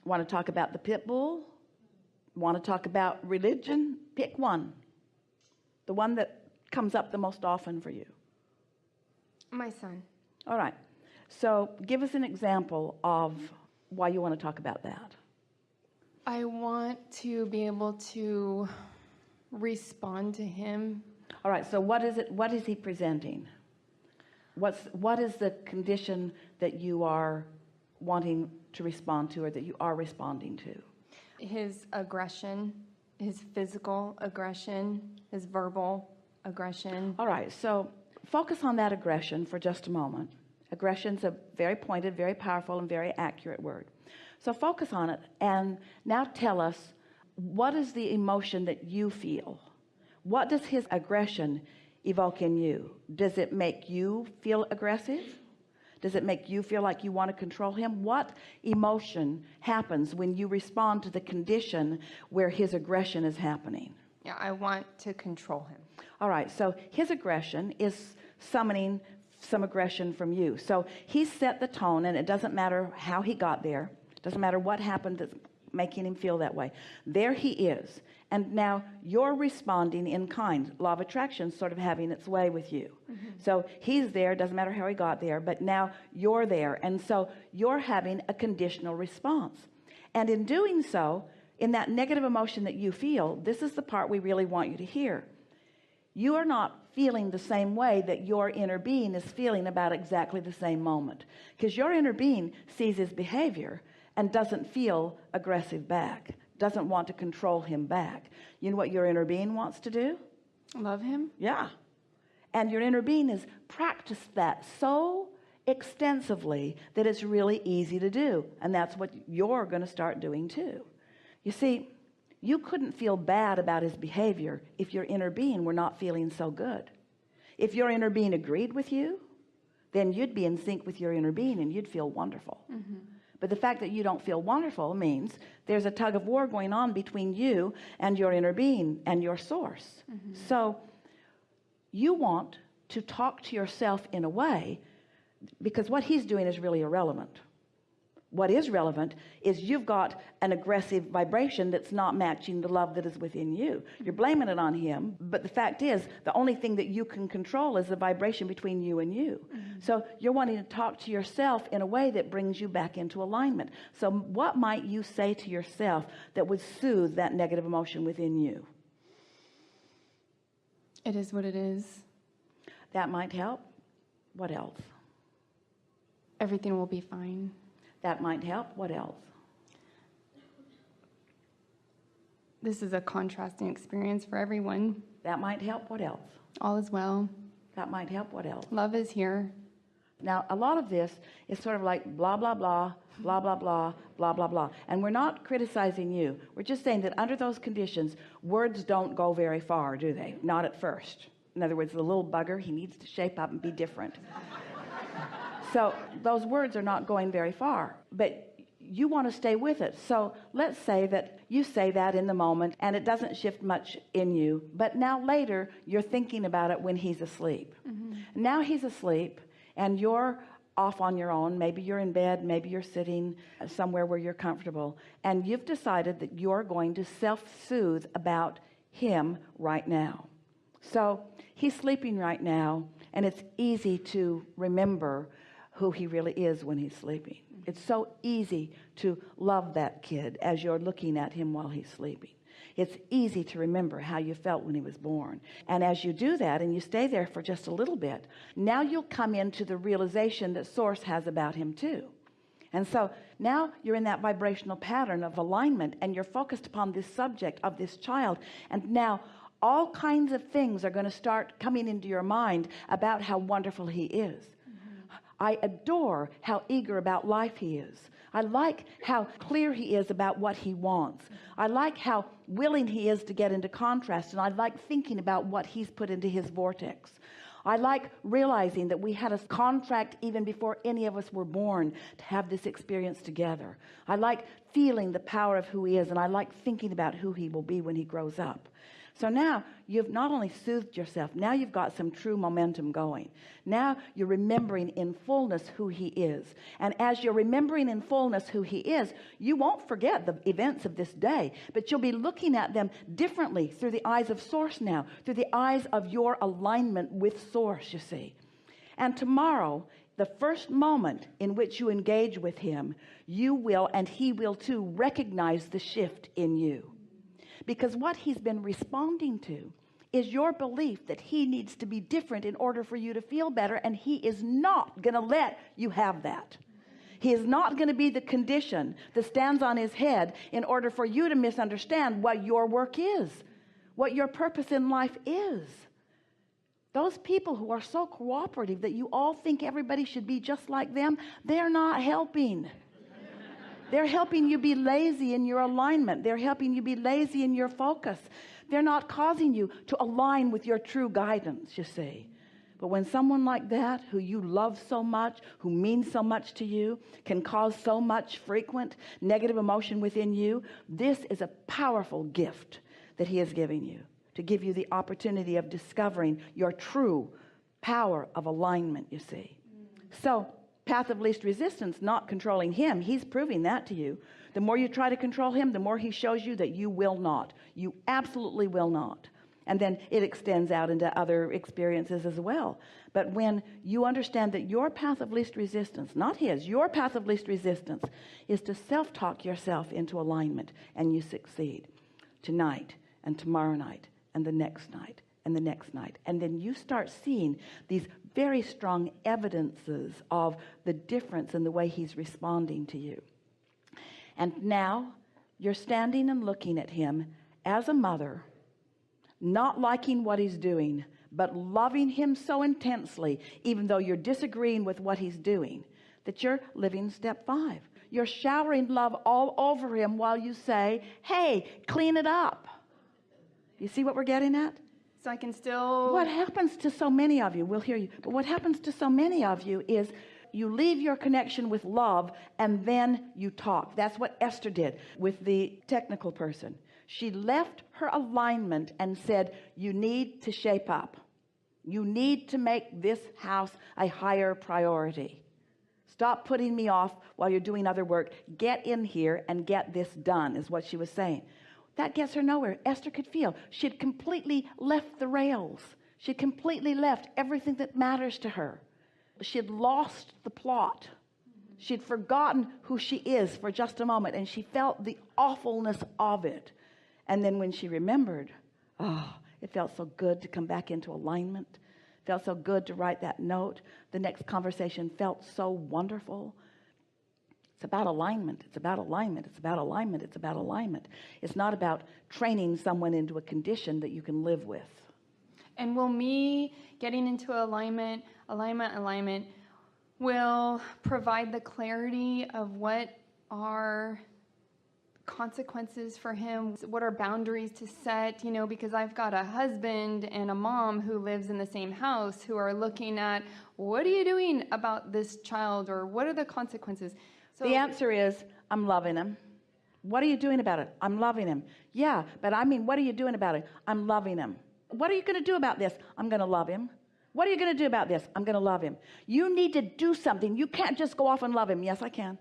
Want to talk about the pit bull? Want to talk about religion? Pick one. The one that comes up the most often for you. My son. All right. So give us an example of why you want to talk about that. I want to be able to respond to him. All right. So what is it? What is he presenting? What is the condition that you are wanting to respond to, or that you are responding to? His aggression, his physical aggression, his verbal aggression. All right. So focus on that aggression for just a moment. Aggression's a very pointed, very powerful, and very accurate word. So focus on it, and now tell us, what is the emotion that you feel? What does his aggression evoke in you? Does it make you feel aggressive? Does it make you feel like you want to control him? What emotion happens when you respond to the condition where his aggression is happening? Yeah, I want to control him. All right, so his aggression is summoning some aggression from you. So he's set the tone, and it doesn't matter how he got there. It doesn't matter what happened that's making him feel that way. There he is. And now you're responding in kind. Law of attraction sort of having its way with you. So he's there, doesn't matter how he got there, but now you're there. And so you're having a conditional response. And in doing so, in that negative emotion that you feel, this is the part we really want you to hear. You are not feeling the same way that your inner being is feeling about exactly the same moment, because your inner being sees his behavior and doesn't feel aggressive back, doesn't want to control him back. You know what your inner being wants to do? Love him. Yeah. And your inner being has practiced that so extensively that it's really easy to do. And that's what you're going to start doing too. You see, you couldn't feel bad about his behavior if your inner being were not feeling so good. If your inner being agreed with you, then you'd be in sync with your inner being and you'd feel wonderful. But the fact that you don't feel wonderful means there's a tug of war going on between you and your inner being and your source. So you want to talk to yourself in a way, because what he's doing is really irrelevant. What is relevant is you've got an aggressive vibration that's not matching the love that is within you. You're blaming it on him, but the fact is the only thing that you can control is the vibration between you and you. So you're wanting to talk to yourself in a way that brings you back into alignment. So what might you say to yourself that would soothe that negative emotion within you? It is what it is. That might help. What else? Everything will be fine. That might help. What else? This is a contrasting experience for everyone. That might help. What else? All is well. That might help. What else? Love is here. Now, a lot of this is sort of like blah, blah, blah, blah, blah, blah, blah, blah, blah. And we're not criticizing you. We're just saying that under those conditions, words don't go very far, do they? Not at first. In other words, the little bugger, he needs to shape up and be different. So those words are not going very far, but you want to stay with it. So let's say that you say that in the moment and it doesn't shift much in you, but now later you're thinking about it when he's asleep. Now he's asleep and you're off on your own. Maybe you're in bed, maybe you're sitting somewhere where you're comfortable, and you've decided that you're going to self-soothe about him right now. So he's sleeping right now, and it's easy to remember who he really is when he's sleeping. It's so easy to love that kid as you're looking at him while he's sleeping. It's easy to remember how you felt when he was born. And as you do that and you stay there for just a little bit, now you'll come into the realization that Source has about him too. And so now you're in that vibrational pattern of alignment, and you're focused upon this subject of this child. And now all kinds of things are going to start coming into your mind about how wonderful he is. I adore how eager about life he is. I like how clear he is about what he wants. I like how willing he is to get into contrast, and I like thinking about what he's put into his vortex. I like realizing that we had a contract even before any of us were born to have this experience together. I like feeling the power of who he is, and I like thinking about who he will be when he grows up. So now you've not only soothed yourself, now you've got some true momentum going. Now you're remembering in fullness who he is. And as you're remembering in fullness who he is, you won't forget the events of this day, but you'll be looking at them differently through the eyes of source now, through the eyes of your alignment with source, you see. And tomorrow, the first moment in which you engage with him, you will, and he will too, recognize the shift in you. Because what he's been responding to is your belief that he needs to be different in order for you to feel better, and he is not going to let you have that. He is not going to be the condition that stands on his head in order for you to misunderstand what your work is, what your purpose in life is. Those people who are so cooperative that you all think everybody should be just like them, they're not helping. They're helping you be lazy in your alignment. They're helping you be lazy in your focus. They're not causing you to align with your true guidance, you see. But when someone like that, who you love so much, who means so much to you, can cause so much frequent negative emotion within you, this is a powerful gift that he is giving you, to give you the opportunity of discovering your true power of alignment, you see. So, path of least resistance, not controlling him. He's proving that to you. The more you try to control him, the more he shows you that you will not. You absolutely will not. And then it extends out into other experiences as well. But when you understand that your path of least resistance, not his, your path of least resistance is to self-talk yourself into alignment, and you succeed tonight and tomorrow night and the next night and the next night. And then you start seeing these very strong evidences of the difference in the way he's responding to you. And now you're standing and looking at him as a mother, not liking what he's doing, but loving him so intensely, even though you're disagreeing with what he's doing, that you're living step 5. You're showering love all over him while you say, hey, clean it up. You see what we're getting at? So I can still... What happens to so many of you, we'll hear you, but what happens to so many of you is you leave your connection with love and then you talk. That's what Esther did with the technical person. She left her alignment and said, you need to shape up. You need to make this house a higher priority. Stop putting me off while you're doing other work. Get in here and get this done, is what she was saying. That gets her nowhere. Esther could feel she had completely left the rails. She had completely left everything that matters to her. She had lost the plot. She had forgotten who she is for just a moment, and she felt the awfulness of it. And then when she remembered, it felt so good to come back into alignment. It felt so good to write that note. The next conversation felt so wonderful. It's about alignment. It's about alignment. It's about alignment. It's about alignment. It's not about training someone into a condition that you can live with. And will me getting into alignment will provide the clarity of what are consequences for him, what are boundaries to set, because I've got a husband and a mom who lives in the same house who are looking at, what are you doing about this child, or what are the consequences? So the answer is, I'm loving him. What are you doing about it? I'm loving him. Yeah, but I mean, what are you doing about it? I'm loving him. What are you going to do about this? I'm going to love him. What are you going to do about this? I'm going to love him. You need to do something. You can't just go off and love him. Yes, I can.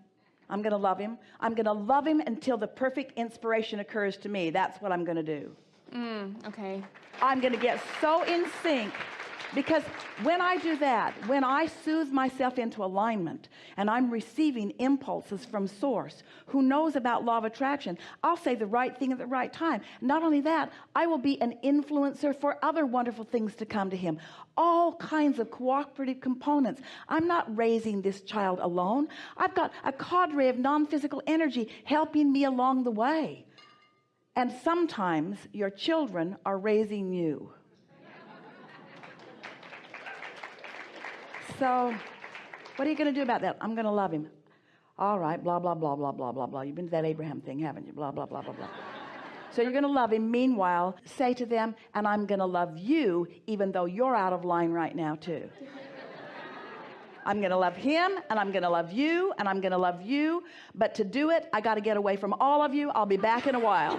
I'm going to love him. I'm going to love him until the perfect inspiration occurs to me. That's what I'm going to do. Okay. I'm going to get so in sync, because when I do that, when I soothe myself into alignment and I'm receiving impulses from source who knows about law of attraction, I'll say the right thing at the right time. Not only that, I will be an influencer for other wonderful things to come to him. All kinds of cooperative components. I'm not raising this child alone. I've got a cadre of non-physical energy helping me along the way. And sometimes your children are raising you. So what are you going to do about that? I'm going to love him. All right, blah, blah, blah, blah, blah, blah, blah. You've been to that Abraham thing, haven't you? Blah, blah, blah, blah, blah. So you're going to love him. Meanwhile, say to them, and I'm going to love you even though you're out of line right now too. I'm going to love him, and I'm going to love you, and I'm going to love you. But to do it, I got to get away from all of you. I'll be back in a while.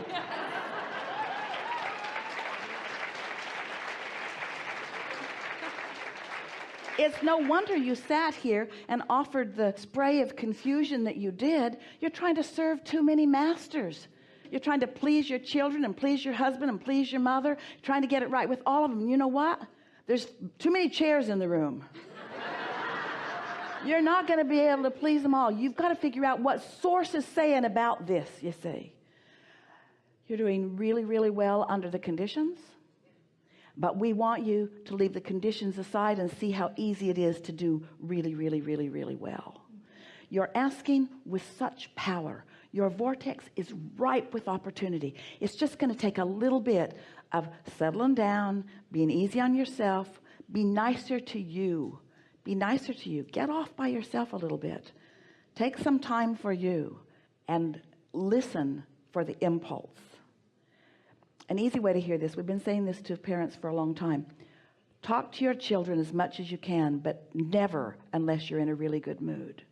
It's no wonder you sat here and offered the spray of confusion that you did. You're trying to serve too many masters. You're trying to please your children and please your husband and please your mother, trying to get it right with all of them. You know what? There's too many chairs in the room. You're not going to be able to please them all. You've got to figure out what source is saying about this, you see. You're doing really, really well under the conditions, but we want you to leave the conditions aside and see how easy it is to do really, really, really, really well. You're asking with such power. Your vortex is ripe with opportunity. It's just going to take a little bit of settling down, being easy on yourself, be nicer to you. Be nicer to you. Get off by yourself a little bit. Take some time for you and listen for the impulse. An easy way to hear this, we've been saying this to parents for a long time. Talk to your children as much as you can, but never unless you're in a really good mood.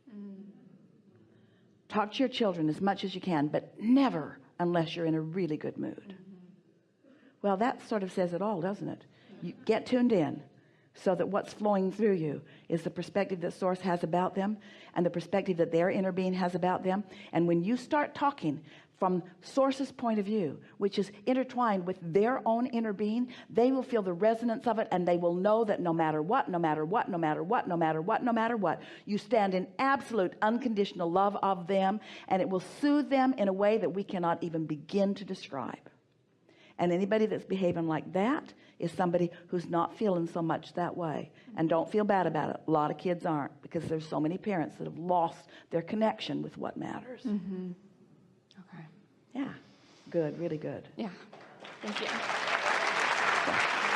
Talk to your children as much as you can, but never unless you're in a really good mood. Well, that sort of says it all, doesn't it? You get tuned in so that what's flowing through you is the perspective that Source has about them and the perspective that their inner being has about them. And when you start talking from Source's point of view, which is intertwined with their own inner being, they will feel the resonance of it, and they will know that no matter what, no matter what, no matter what, no matter what, no matter what, you stand in absolute unconditional love of them, and it will soothe them in a way that we cannot even begin to describe. And anybody that's behaving like that is somebody who's not feeling so much that way. And don't feel bad about it. A lot of kids aren't, because there's so many parents that have lost their connection with what matters. Mm-hmm. Okay. Yeah. Good. Really good. Yeah. Thank you. Yeah.